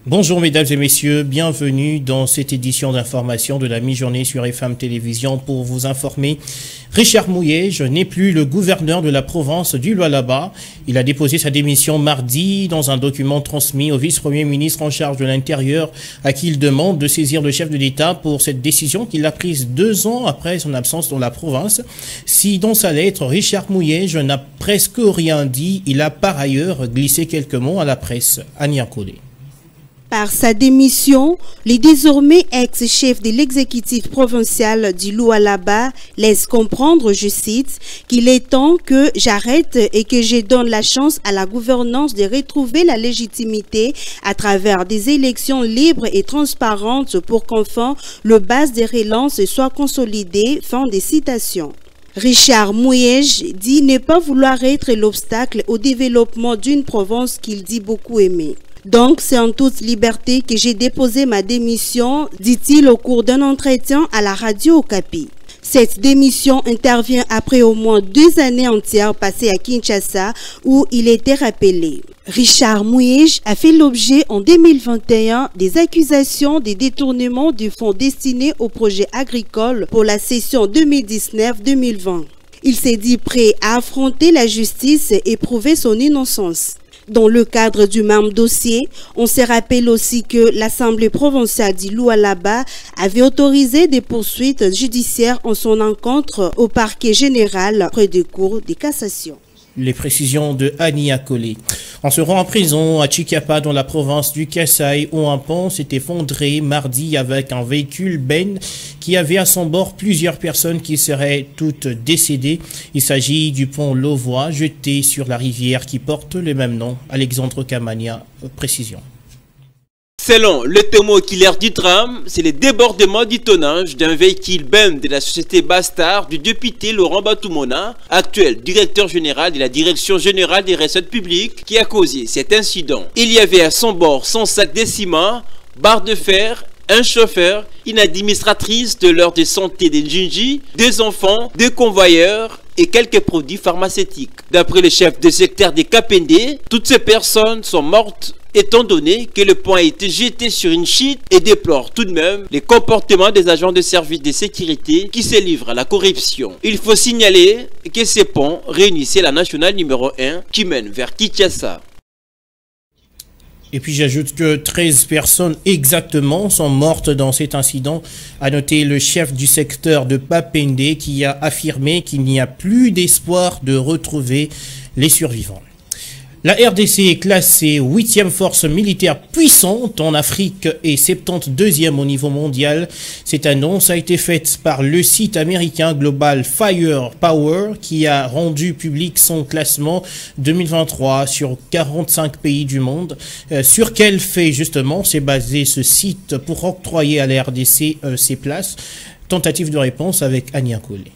Bonjour mesdames et messieurs, bienvenue dans cette édition d'information de la mi-journée sur FM Télévision pour vous informer. Richard Mouyej n'est plus le gouverneur de la province du Lualaba. Il a déposé sa démission mardi dans un document transmis au vice-premier ministre en charge de l'Intérieur à qui il demande de saisir le chef de l'État pour cette décision qu'il a prise 2 ans après son absence dans la province. Si dans sa lettre, Richard Mouyej n'a presque rien dit, il a par ailleurs glissé quelques mots à la presse. Ania Kolé. Par sa démission, le désormais ex-chef de l'exécutif provincial du Lualaba laisse comprendre, je cite, qu'il est temps que j'arrête et que je donne la chance à la gouvernance de retrouver la légitimité à travers des élections libres et transparentes pour qu'enfin le base de relance soit consolidé. Fin de citation. Richard Mouyej dit ne pas vouloir être l'obstacle au développement d'une province qu'il dit beaucoup aimer. Donc, c'est en toute liberté que j'ai déposé ma démission, dit-il au cours d'un entretien à la radio Okapi. Cette démission intervient après au moins 2 années entières passées à Kinshasa où il était rappelé. Richard Mouyej a fait l'objet en 2021 des accusations de détournement du fonds destiné au projet agricole pour la session 2019-2020. Il s'est dit prêt à affronter la justice et prouver son innocence. Dans le cadre du même dossier, on se rappelle aussi que l'Assemblée provinciale du Lualaba avait autorisé des poursuites judiciaires en son encontre au parquet général près des cours de cassation. Les précisions de Ania Kolé. On se rend en prison à Chikapa dans la province du Kasaï où un pont s'est effondré mardi avec un véhicule Ben qui avait à son bord plusieurs personnes qui seraient toutes décédées. Il s'agit du pont Lovois jeté sur la rivière qui porte le même nom. Alexandre Kamania, précision. Selon le témoin oculaire du drame, c'est le débordement du tonnage d'un véhicule BEM de la société Bastard du député Laurent Batoumona, actuel directeur général de la Direction générale des recettes publiques, qui a causé cet incident. Il y avait à son bord 100 sacs de ciment, barre de fer, un chauffeur, une administratrice de l'heure de santé de Njinji, 2 enfants, 2 convoyeurs et quelques produits pharmaceutiques. D'après le chef de secteur des Kapende, toutes ces personnes sont mortes étant donné que le pont a été jeté sur une chute et déplore tout de même les comportements des agents de service de sécurité qui se livrent à la corruption. Il faut signaler que ces ponts réunissaient la nationale numéro 1 qui mène vers Kinshasa. Et puis j'ajoute que 13 personnes exactement sont mortes dans cet incident, a noté le chef du secteur de Papende qui a affirmé qu'il n'y a plus d'espoir de retrouver les survivants. La RDC est classée 8e force militaire puissante en Afrique et 72e au niveau mondial. Cette annonce a été faite par le site américain Global Firepower qui a rendu public son classement 2023 sur 45 pays du monde. Sur quel fait justement s'est basé ce site pour octroyer à la RDC ses places? Tentative de réponse avec Ania Kolé.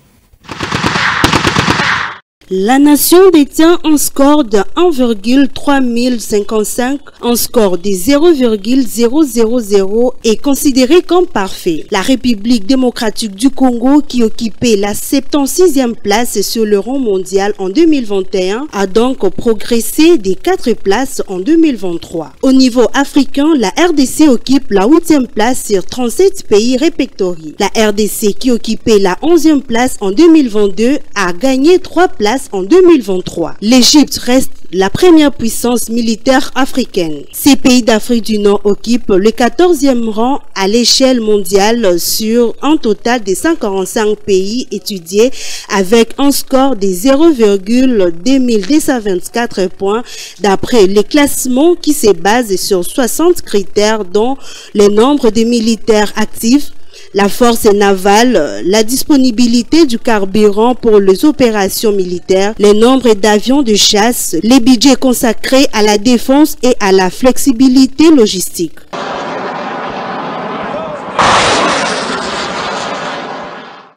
La nation détient un score de 1,3055, un score de 0,000 est considéré comme parfait. La République démocratique du Congo, qui occupait la 76e place sur le rang mondial en 2021, a donc progressé des 4 places en 2023. Au niveau africain, la RDC occupe la 8e place sur 37 pays répertoriés. La RDC, qui occupait la 11e place en 2022, a gagné 3 places en 2023. L'Égypte reste la première puissance militaire africaine. Ces pays d'Afrique du Nord occupent le 14e rang à l'échelle mondiale sur un total de 145 pays étudiés avec un score de 0,2224 points d'après les classements qui se basent sur 60 critères dont le nombre de militaires actifs, la force navale, la disponibilité du carburant pour les opérations militaires, le nombre d'avions de chasse, les budgets consacrés à la défense et à la flexibilité logistique.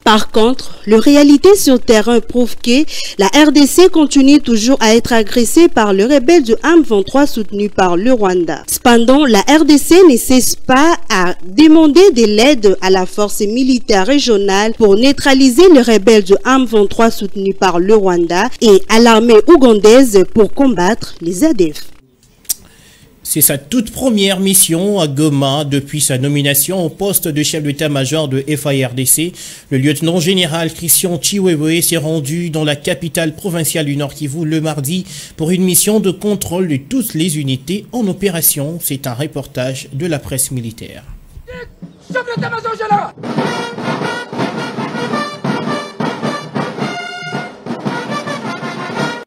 Par contre, la réalité sur terrain prouve que la RDC continue toujours à être agressée par le rebelle du M23 soutenu par le Rwanda. Cependant, la RDC ne cesse pas à demander de l'aide à la force militaire régionale pour neutraliser le rebelle du M23 soutenu par le Rwanda et à l'armée ougandaise pour combattre les ADF. C'est sa toute première mission à Goma depuis sa nomination au poste de chef d'état-major de FARDC. Le lieutenant général Christian Chiwewe s'est rendu dans la capitale provinciale du Nord Kivu le mardi pour une mission de contrôle de toutes les unités en opération. C'est un reportage de la presse militaire. Chef d'état-major général.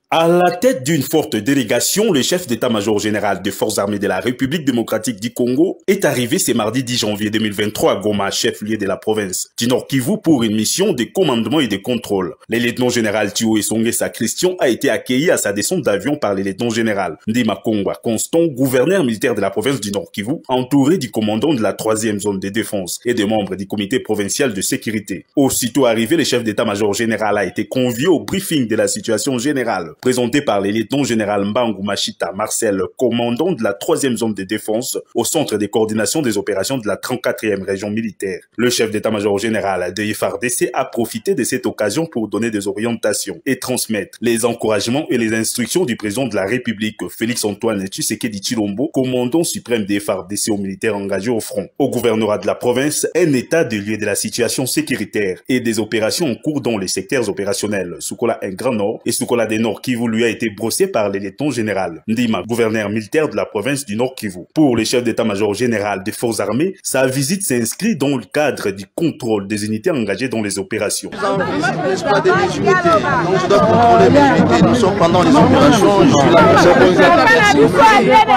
À la tête d'une forte délégation, le chef d'état-major général des forces armées de la République démocratique du Congo est arrivé ce mardi 10 janvier 2023 à Goma, chef-lieu de la province du Nord Kivu, pour une mission de commandement et de contrôle. Le lieutenant général Thio Esongesa Christian a été accueilli à sa descente d'avion par le lieutenant général Ndima Kongwa Constant, gouverneur militaire de la province du Nord Kivu, entouré du commandant de la 3e zone de défense et des membres du comité provincial de sécurité. Aussitôt arrivé, le chef d'état-major général a été convié au briefing de la situation générale, présenté par le lieutenant général Mbangu Machita Marcel, commandant de la 3e zone de défense au centre de coordination des opérations de la 34e région militaire. Le chef d'état-major général de FARDC a profité de cette occasion pour donner des orientations et transmettre les encouragements et les instructions du président de la République, Félix-Antoine Tshisekedi Tshilombo, commandant suprême des FARDC aux militaires engagés au front. Au gouvernorat de la province, un état de lieu de la situation sécuritaire et des opérations en cours dans les secteurs opérationnels Sukola et Grand Nord et Sukola des Nord Kivu lui a été brossé par le lieutenant général Ndima, gouverneur militaire de la province du Nord Kivu. Pour le chef d'état-major général des forces armées, sa visite s'inscrit dans le cadre du contrôle des unités engagées dans les opérations. Nous avons visité l'espace des unités, donc je dois contrôler mes unités. Nous sommes pendant les opérations, je suis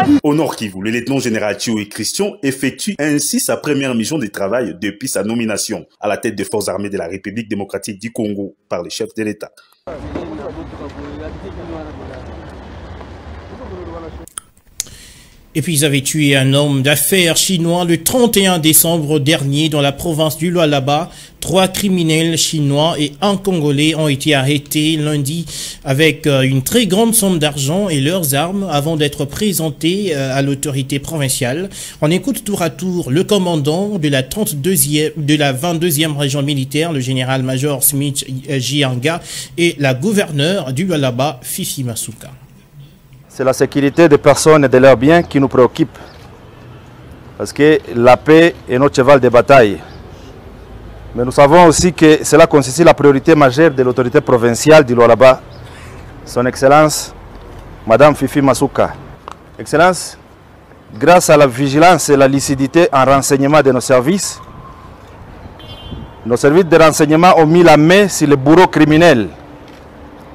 là. Au Nord Kivu, le lieutenant général Thio Christian effectue ainsi sa première mission de travail depuis sa nomination à la tête des forces armées de la République démocratique du Congo par le chef de l'État. Et puis ils avaient tué un homme d'affaires chinois le 31 décembre dernier dans la province du Lualaba. 3 criminels chinois et un Congolais ont été arrêtés lundi avec une très grande somme d'argent et leurs armes avant d'être présentés à l'autorité provinciale. On écoute tour à tour le commandant de la 22e région militaire, le général-major Smith Jianga, et la gouverneure du Lualaba, Fifi Masuka. C'est la sécurité des personnes et de leurs biens qui nous préoccupe. Parce que la paix est notre cheval de bataille. Mais nous savons aussi que cela constitue la priorité majeure de l'autorité provinciale du Lualaba, son Excellence, Madame Fifi Masuka. Excellence, grâce à la vigilance et la lucidité en renseignement de nos services de renseignement ont mis la main sur les bourreaux criminels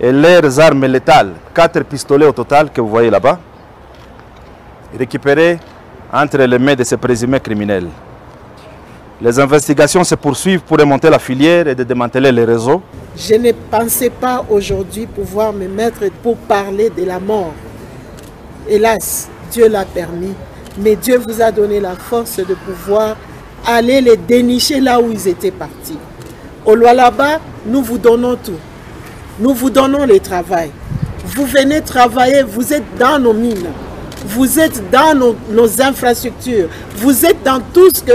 et leurs armes létales, 4 pistolets au total que vous voyez là-bas, récupérés entre les mains de ces présumés criminels. Les investigations se poursuivent pour remonter la filière et de démanteler les réseaux. Je ne pensais pas aujourd'hui pouvoir me mettre pour parler de la mort. Hélas, Dieu l'a permis, mais Dieu vous a donné la force de pouvoir aller les dénicher là où ils étaient partis. Au Lualaba, nous vous donnons tout. Nous vous donnons le travail. Vous venez travailler, vous êtes dans nos mines, vous êtes dans nos infrastructures, vous êtes dans tout ce que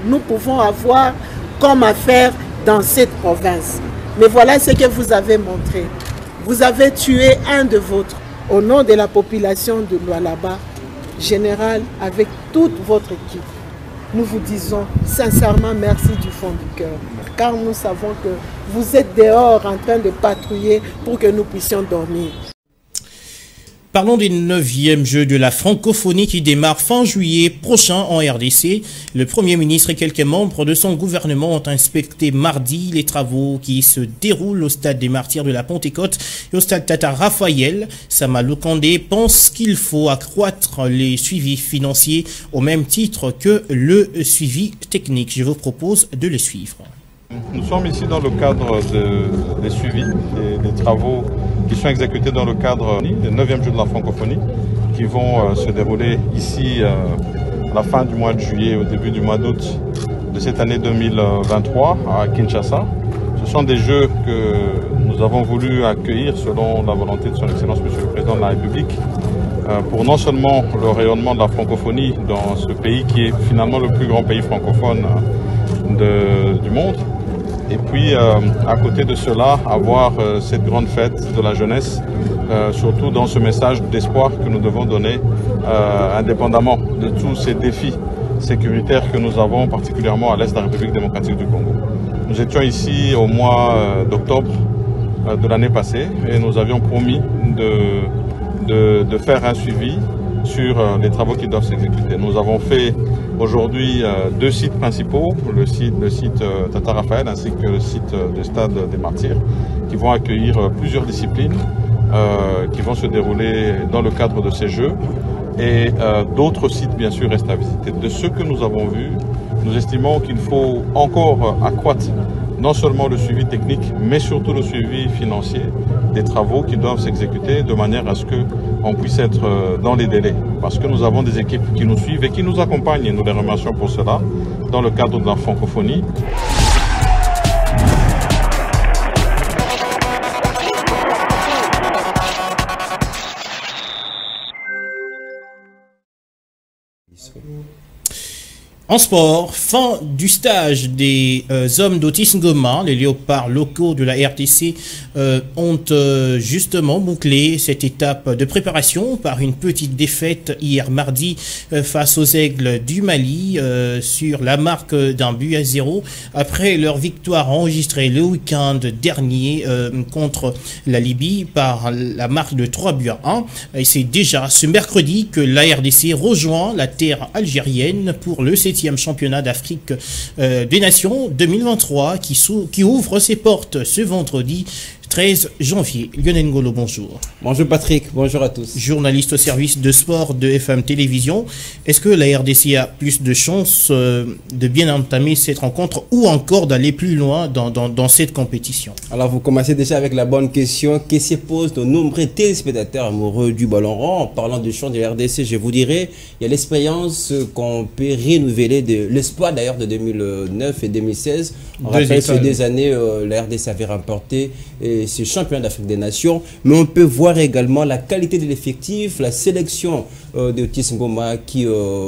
nous pouvons avoir comme affaire dans cette province. Mais voilà ce que vous avez montré. Vous avez tué un de vôtres au nom de la population de Lualaba, général, avec toute votre équipe. Nous vous disons sincèrement merci du fond du cœur, car nous savons que vous êtes dehors en train de patrouiller pour que nous puissions dormir. Parlons des 9e Jeux de la francophonie qui démarrent fin juillet prochain en RDC. Le Premier ministre et quelques membres de son gouvernement ont inspecté mardi les travaux qui se déroulent au stade des Martyrs de la Pentecôte et au stade Tata Raphaël. Samalou Kandé pense qu'il faut accroître les suivis financiers au même titre que le suivi technique. Je vous propose de le suivre. Nous sommes ici dans le cadre des suivis, des travaux qui sont exécutés dans le cadre des 9e Jeux de la francophonie qui vont se dérouler ici à la fin du mois de juillet, au début du mois d'août de cette année 2023 à Kinshasa. Ce sont des jeux que nous avons voulu accueillir selon la volonté de son Excellence Monsieur le Président de la République pour non seulement le rayonnement de la francophonie dans ce pays qui est finalement le plus grand pays francophone du monde, Et puis, à côté de cela, avoir cette grande fête de la jeunesse, surtout dans ce message d'espoir que nous devons donner, indépendamment de tous ces défis sécuritaires que nous avons, particulièrement à l'est de la République démocratique du Congo. Nous étions ici au mois d'octobre de l'année passée et nous avions promis de faire un suivi sur les travaux qui doivent s'exécuter. Nous avons fait aujourd'hui 2 sites principaux, le site Tata Raphaël ainsi que le site du Stade des Martyrs, qui vont accueillir plusieurs disciplines qui vont se dérouler dans le cadre de ces Jeux. Et d'autres sites, bien sûr, restent à visiter. De ce que nous avons vu, nous estimons qu'il faut encore accroître non seulement le suivi technique, mais surtout le suivi financier des travaux qui doivent s'exécuter de manière à ce qu'on puisse être dans les délais. Parce que nous avons des équipes qui nous suivent et qui nous accompagnent, et nous les remercions pour cela, dans le cadre de la francophonie. En sport, fin du stage des hommes d'Otis Ngoma. Les léopards locaux de la RDC ont justement bouclé cette étape de préparation par une petite défaite hier mardi face aux Aigles du Mali sur la marque d'1-0 après leur victoire enregistrée le week-end dernier contre la Libye par la marque de 3-1. Et c'est déjà ce mercredi que la RDC rejoint la terre algérienne pour le 7e championnat d'Afrique des Nations 2023 qui ouvre ses portes ce vendredi 13 janvier. Lionel Ngolo, bonjour. Bonjour Patrick, bonjour à tous. Journaliste au service de sport de FM Télévision. Est-ce que la RDC a plus de chances de bien entamer cette rencontre ou encore d'aller plus loin dans cette compétition? Alors vous commencez déjà avec la bonne question qui se pose de nombreux téléspectateurs amoureux du ballon rond. En parlant de chance de la RDC, je vous dirais, il y a l'expérience qu'on peut renouveler, de l'espoir d'ailleurs de 2009 et 2016. On rappelle que des années, la RDC avait remporté ce championnat d'Afrique des Nations, mais on peut voir également la qualité de l'effectif, la sélection de Otis Ngoma qui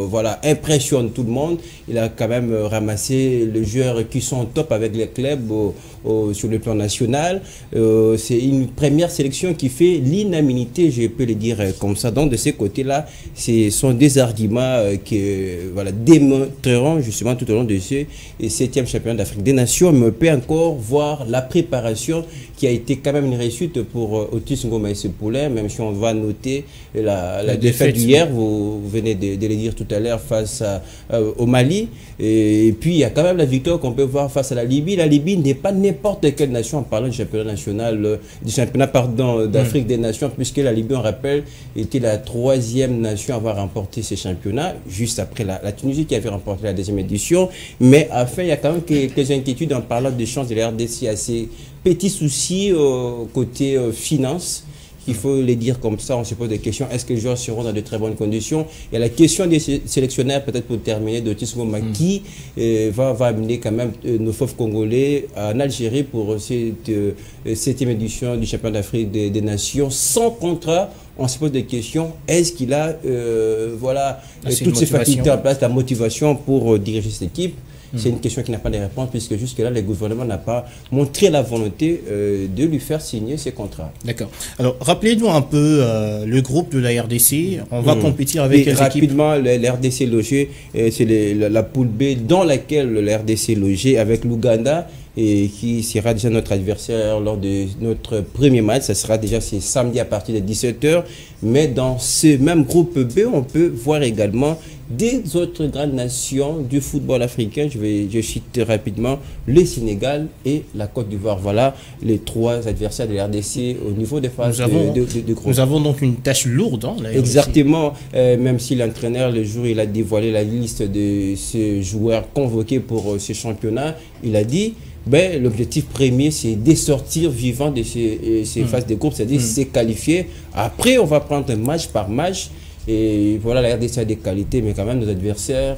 voilà, impressionne tout le monde. Il a quand même ramassé les joueurs qui sont top avec les clubs sur le plan national. C'est une première sélection qui fait l'unanimité, je peux le dire comme ça. Donc de ces côtés-là, ce sont des arguments qui voilà, démontreront justement tout au long de ce 7e championnat d'Afrique des Nations, mais on peut encore voir la préparation qui a été quand même une réussite pour Otis Ngoma et ses poulains, même si on va noter la défaite d'hier, vous venez de le dire tout à l'heure, face au Mali. Et puis il y a quand même la victoire qu'on peut voir face à la Libye. La Libye n'est pas n'importe quelle nation en parlant du championnat national, du championnat d'Afrique des Nations, puisque la Libye, on rappelle, était la 3e nation à avoir remporté ces championnats, juste après la Tunisie qui avait remporté la 2e édition. Mais enfin, il y a quand même quelques inquiétudes en parlant des chances de la RDC, assez petits soucis côté finance. Il faut les dire comme ça, on se pose des questions. Est-ce que les joueurs seront dans de très bonnes conditions? Il y a la question des sélectionnaires, peut-être pour terminer, d'Otis Ngoma, qui va amener quand même nos fauves congolais en Algérie pour cette 7e édition du championnat d'Afrique des Nations sans contrat. On se pose des questions. Est-ce qu'il a voilà, toutes ces facultés en place, la motivation pour diriger cette équipe? C'est une question qui n'a pas de réponse, puisque jusque-là, le gouvernement n'a pas montré la volonté de lui faire signer ces contrats. D'accord. Alors, rappelez-nous un peu le groupe de la RDC. On va compétir avec quelles équipes? Rapidement, la RDC logé, c'est la poule B dans laquelle la RDC est logée avec l'Ouganda, et qui sera déjà notre adversaire lors de notre premier match. Ça sera déjà samedi à partir de 17 h. Mais dans ce même groupe B, on peut voir également des autres grandes nations du football africain. Je cite rapidement le Sénégal et la Côte d'Ivoire. Voilà les 3 adversaires de la RDC au niveau des phases de groupe. Nous avons donc une tâche lourde. Hein, exactement. Même si l'entraîneur, le jour il a dévoilé la liste de ces joueurs convoqués pour ce championnat, il a dit l'objectif premier, c'est de sortir vivant de ces phases de groupe, c'est-à-dire se qualifier. Après, on va prendre match par match. Et voilà, la RDC a des qualités, mais quand même, nos adversaires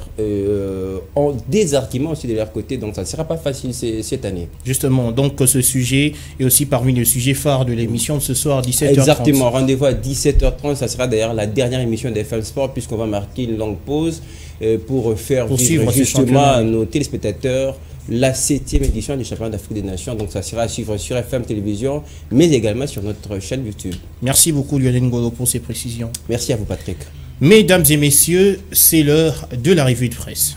ont des arguments aussi de leur côté. Donc, ça ne sera pas facile cette année. Justement, donc ce sujet est aussi parmi les sujets phares de l'émission de ce soir, 17h30. Exactement, rendez-vous à 17h30. Ça sera d'ailleurs la dernière émission de FM Sport, puisqu'on va marquer une longue pause. pour faire vivre justement à nos téléspectateurs la 7e édition du championnat d'Afrique des Nations. Donc ça sera à suivre sur FM Télévision, mais également sur notre chaîne YouTube. Merci beaucoup Lionel Ngolo pour ces précisions. Merci à vous Patrick. Mesdames et messieurs, c'est l'heure de la revue de presse.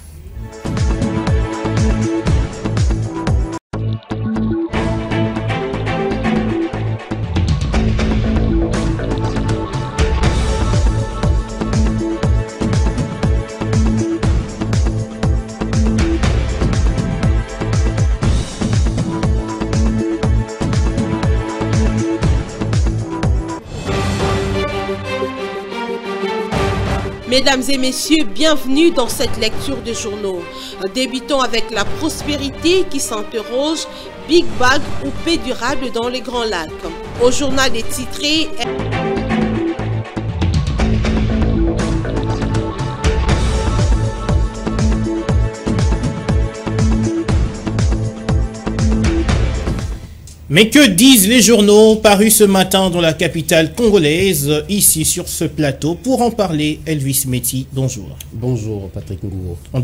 Mesdames et messieurs, bienvenue dans cette lecture de journaux. Débutons avec la prospérité qui s'interroge, Big Bag ou paix durable dans les Grands Lacs. Au journal des titrés... Mais que disent les journaux parus ce matin dans la capitale congolaise, ici sur ce plateau? Pour en parler, Elvis Meti, bonjour. Bonjour Patrick Ngouo. On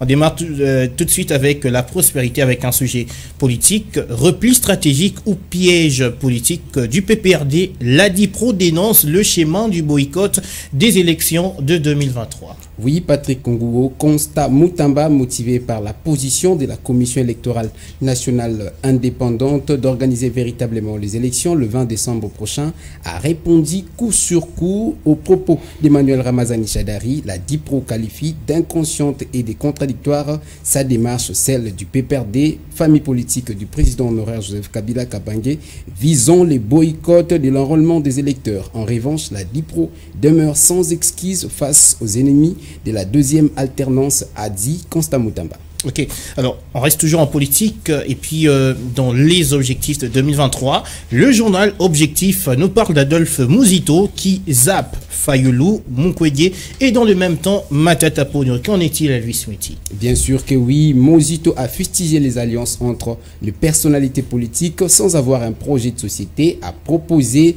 démarre tout de suite avec la prospérité, avec un sujet politique. Repli stratégique ou piège politique du PPRD, l'ADIPRO dénonce le schéma du boycott des élections de 2023. Oui, Patrick Ngouo, constat Moutamba motivé par la position de la Commission électorale nationale indépendante d'organiser véritablement les élections le 20 décembre prochain, a répondu coup sur coup aux propos d'Emmanuel Ramazani Chadari. La DIPRO qualifie d'inconsciente et de contradictoire sa démarche, celle du PPRD, famille politique du président honoraire Joseph Kabila Kabange, visant les boycotts de l'enrôlement des électeurs. En revanche, la DIPRO demeure sans excuses face aux ennemis de la deuxième alternance, a dit Constant Moutamba. Ok, alors on reste toujours en politique et puis dans les objectifs de 2023, le journal Objectif nous parle d'Adolphe Mouzito qui zappe Fayulu, Mukwege et dans le même temps Matata Ponyo. Qu'en est-il, Elvis Meti? Bien sûr que oui, Mouzito a fustigé les alliances entre les personnalités politiques sans avoir un projet de société à proposer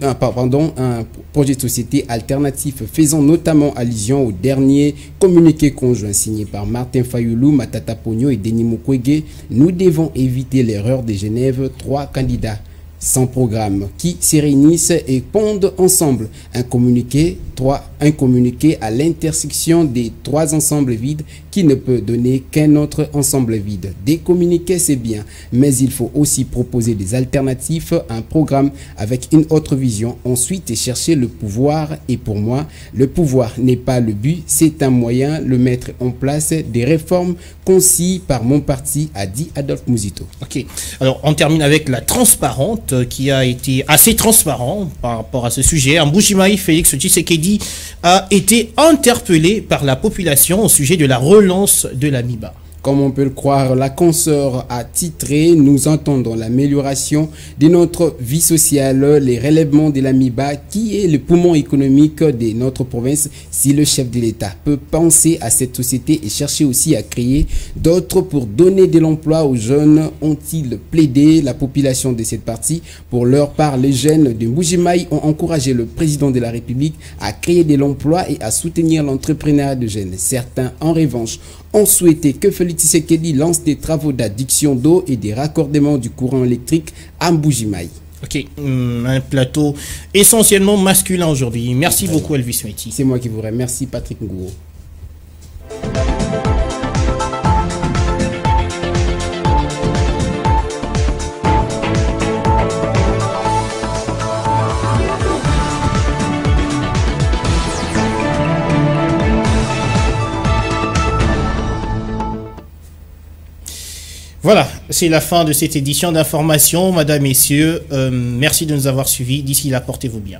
un projet de société alternatif faisant notamment allusion au dernier communiqué conjoint signé par Martin Fayulu, Matata Ponyo et Denis Mukwege. Nous devons éviter l'erreur de Genève, 3 candidats sans programme qui se réunissent et pondent ensemble un communiqué à l'intersection des 3 ensembles vides qui ne peut donner qu'un autre ensemble vide. Des communiqués, c'est bien, mais il faut aussi proposer des alternatives, un programme avec une autre vision, ensuite chercher le pouvoir. Et pour moi, le pouvoir n'est pas le but, c'est un moyen, le mettre en place des réformes concis par mon parti, a dit Adolphe Mouzito. Ok, alors on termine avec la transparente qui a été assez transparent par rapport à ce sujet. Mbujimayi Félix Tshisekedi a été interpellé par la population au sujet de la relance de la MIBA. Comme on peut le croire, la consoeur a titré « Nous entendons l'amélioration de notre vie sociale, les relèvements de la MIBA qui est le poumon économique de notre province. Si le chef de l'État peut penser à cette société et chercher aussi à créer d'autres pour donner de l'emploi aux jeunes, ont-ils plaidé la population de cette partie? Pour leur part, les jeunes de Mbujimayi ont encouragé le président de la République à créer de l'emploi et à soutenir l'entrepreneuriat de jeunes. Certains, en revanche, ont souhaité que Félix Tshisekedi lance des travaux d'adduction d'eau et des raccordements du courant électrique à Mbujimayi. Ok, un plateau essentiellement masculin aujourd'hui. Merci beaucoup Elvis Meti. C'est moi qui vous remercie, Patrick Ngouo. Voilà, c'est la fin de cette édition d'information. Madame, Messieurs, merci de nous avoir suivis. D'ici là, portez-vous bien.